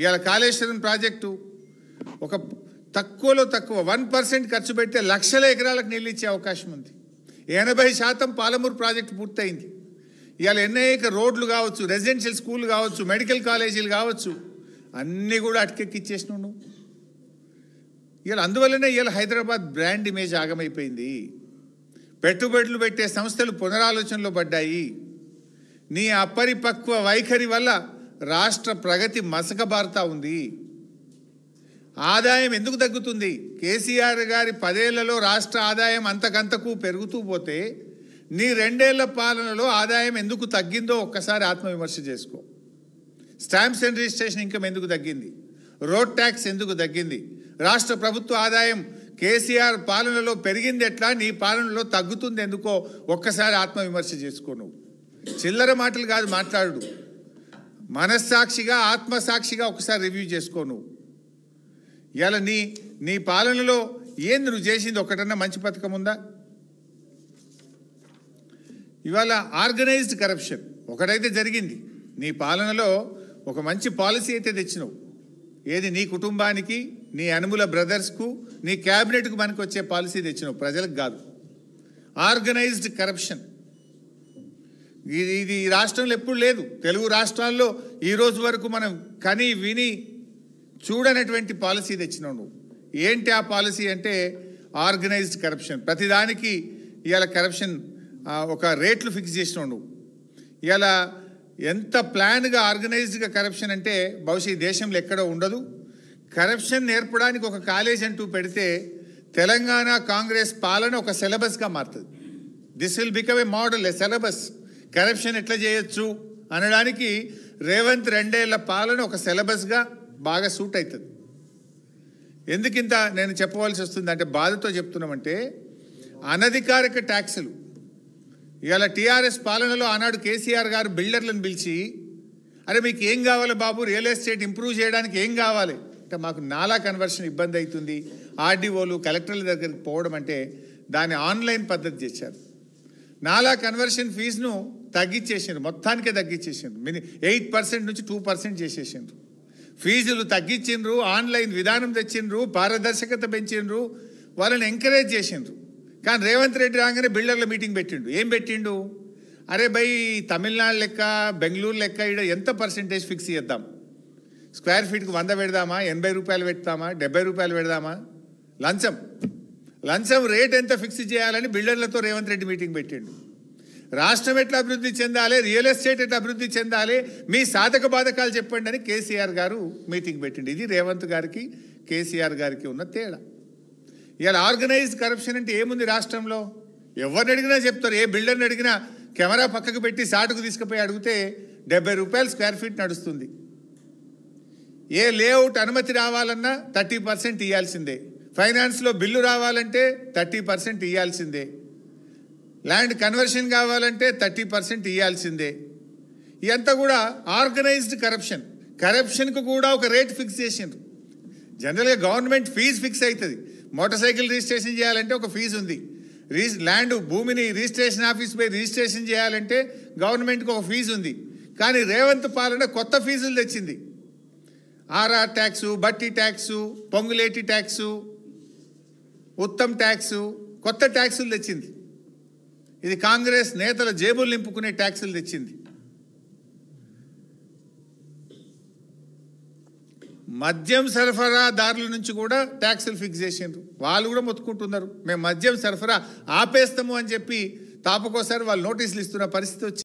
ఇవాళ కాళేశ్వరం ప్రాజెక్టు ఒక తక్కువలో తక్కువ 1% ఖర్చు పెడితే లక్షల ఎకరాలకు నీళ్ళు ఇచ్చే అవకాశం ఉంది. 80% పాలమూరు ప్రాజెక్టు పూర్తయింది. ఇవాళ అనేక రోడ్లు కావచ్చు, రెసిడెన్షియల్ స్కూల్ కావచ్చు, మెడికల్ కాలేజీలు కావచ్చు, అన్నీ కూడా అటకెక్కిచ్చేసినావు నువ్వు. ఇవాళ అందువల్లనే ఇవాళ హైదరాబాద్ బ్రాండ్ ఇమేజ్ ఆగమైపోయింది. పెట్టుబడులు పెట్టే సంస్థలు పునరాలోచనలో పడ్డాయి. నీ అపరిపక్వ వైఖరి వల్ల రాష్ట్ర ప్రగతి మసకబారుతా ఉంది. ఆదాయం ఎందుకు తగ్గుతుంది? కేసీఆర్ గారి 10 ఏళ్లలో రాష్ట్ర ఆదాయం అంతకంతకు పెరుగుతూ పోతే నీ 2 ఏళ్ల పాలనలో ఆదాయం ఎందుకు తగ్గిందో ఒక్కసారి ఆత్మవిమర్శ చేసుకో. స్టాంప్స్ అండ్ రిజిస్ట్రేషన్ ఇన్కమ్ ఎందుకు తగ్గింది? రోడ్ ట్యాక్స్ ఎందుకు తగ్గింది? రాష్ట్ర ప్రభుత్వ ఆదాయం కేసీఆర్ పాలనలో పెరిగింది ఎట్లా, నీ పాలనలో తగ్గుతుంది ఎందుకో ఒక్కసారి ఆత్మవిమర్శ చేసుకో. నువ్వు చిల్లర మాటలు కాదు మాట్లాడు, మనస్సాక్షిగా ఆత్మసాక్షిగా ఒకసారి రివ్యూ చేసుకో. నువ్వు ఇవాళ నీ పాలనలో ఏంది నువ్వు చేసింది? ఒకటన్నా మంచి పథకం ఉందా? ఇవాళ ఆర్గనైజ్డ్ కరప్షన్ ఒకటైతే జరిగింది. నీ పాలనలో ఒక మంచి పాలసీ అయితే తెచ్చినావు. ఏది? నీ కుటుంబానికి, నీ అనుముల బ్రదర్స్కు, నీ క్యాబినెట్కు మనకు వచ్చే పాలసీ తెచ్చినావు, ప్రజలకు కాదు. ఆర్గనైజ్డ్ కరప్షన్ ఇది రాష్ట్రంలో ఎప్పుడు లేదు. తెలుగు రాష్ట్రాల్లో ఈరోజు వరకు మనం కని విని చూడనటువంటి పాలసీ తెచ్చినావు నువ్వు. ఏంటి ఆ పాలసీ అంటే ఆర్గనైజ్డ్ కరప్షన్. ప్రతిదానికి ఇవాళ కరప్షన్ ఒక రేట్లు ఫిక్స్ చేసినావు నువ్వు. ఇవాళ ఎంత ప్లాన్గా ఆర్గనైజ్డ్గా కరప్షన్ అంటే బహుశా ఈ దేశంలో ఎక్కడో ఉండదు. కరప్షన్ నేర్పడానికి ఒక కాలేజ్ అంటూ పెడితే తెలంగాణ కాంగ్రెస్ పాలన ఒక సిలబస్గా మారుతుంది. This will become a model, A syllabus. Corruption ఎట్లా చేయొచ్చు అనడానికి రేవంత్ 2 ఏళ్ల పాలన ఒక సిలబస్గా బాగా సూట్ అవుతుంది. ఎందుకింత నేను చెప్పవలసి వస్తుంది అంటే బాధతో చెప్తున్నామంటే, అనధికారిక ట్యాక్సులు ఇవాళ టీఆర్ఎస్ పాలనలో ఆనాడు కేసీఆర్ గారు బిల్డర్లను పిలిచి, అరే మీకు ఏం కావాలి బాబు, రియల్ ఎస్టేట్ ఇంప్రూవ్ చేయడానికి ఏం కావాలి అంటే, మాకు నాలా కన్వర్షన్ ఇబ్బంది అవుతుంది, ఆర్డీఓలు కలెక్టర్ల దగ్గరికి పోవడం అంటే దాన్ని ఆన్లైన్ పద్ధతి చేశారు. నాలా కన్వర్షన్ ఫీజును తగ్గించేసిండ్రు, మొత్తానికే తగ్గించేసిండ్రు. 8% నుంచి 2% చేసేసిండ్రు. ఫీజులు తగ్గించిండ్రు, ఆన్లైన్ విధానం తెచ్చిండ్రు, పారదర్శకత పెంచిండ్రు, వాళ్ళని ఎంకరేజ్ చేసిండ్రు. కానీ రేవంత్ రెడ్డి రాగానే బిల్డర్ల మీటింగ్ పెట్టిండు. ఏం పెట్టిండు? అరే భయ్, తమిళనాడు లెక్క, బెంగళూరు లెక్క ఇక్కడ ఎంత పర్సెంటేజ్ ఫిక్స్ చేద్దాం? స్క్వేర్ ఫీట్కి 100 పెడదామా, 80 రూపాయలు పెడతామా, 70 రూపాయలు పెడదామా? లంచం రేట్ ఎంత ఫిక్స్ చేయాలని బిల్డర్లతో రేవంత్ రెడ్డి మీటింగ్ పెట్టిండు. రాష్ట్రం ఎట్లా అభివృద్ధి చెందాలి, రియల్ ఎస్టేట్ ఎట్లా అభివృద్ధి చెందాలి, మీ సాధక బాధకాలు చెప్పండి అని కేసీఆర్ గారు మీటింగ్ పెట్టిండు. ఇది రేవంత్ గారికి కేసీఆర్ గారికి ఉన్న తేడా. ఇవాళ ఆర్గనైజ్డ్ కరప్షన్ అంటే ఏముంది రాష్ట్రంలో? ఎవరిని అడిగినా చెప్తారు. ఏ బిల్డర్ని అడిగినా కెమెరా పక్కకు పెట్టి సాటుకు తీసుకుపోయి అడిగితే 70 రూపాయలు స్క్వేర్ ఫీట్ నడుస్తుంది. ఏ లేఅవుట్ అనుమతి రావాలన్నా 30% ఇవ్వాల్సిందే. ఫైనాన్స్లో బిల్లు రావాలంటే 30% ఇవ్వాల్సిందే. ల్యాండ్ కన్వర్షన్ కావాలంటే 30% ఇవ్వాల్సిందే. ఇదంతా కూడా ఆర్గనైజ్డ్ కరప్షన్. కరప్షన్కు కూడా ఒక రేట్ ఫిక్స్ చేసిండ్రు. జనరల్గా గవర్నమెంట్ ఫీజు ఫిక్స్ అవుతుంది. మోటార్ సైకిల్ రిజిస్ట్రేషన్ చేయాలంటే ఒక ఫీజు ఉంది. ల్యాండ్ భూమిని రిజిస్ట్రేషన్ ఆఫీస్ పోయి రిజిస్ట్రేషన్ చేయాలంటే గవర్నమెంట్కి ఒక ఫీజు ఉంది. కానీ రేవంత్ పాలన కొత్త ఫీజులు తెచ్చింది. ఆర్ఆర్ ట్యాక్సు, బట్టి tax, Ponguleti tax, Uttam tax, కొత్త ట్యాక్సులు తెచ్చింది. ఇది కాంగ్రెస్ నేతల జేబులు నింపుకునే ట్యాక్సులు తెచ్చింది. మద్యం సరఫరాదారుల నుంచి కూడా ట్యాక్సులు ఫిక్స్ చేసిండ్రు. వాళ్ళు కూడా మొత్తుకుంటున్నారు, మేము మద్యం సరఫరా ఆపేస్తాము అని చెప్పి తాపకోసారి వాళ్ళు నోటీసులు ఇస్తున్న పరిస్థితి వచ్చింది.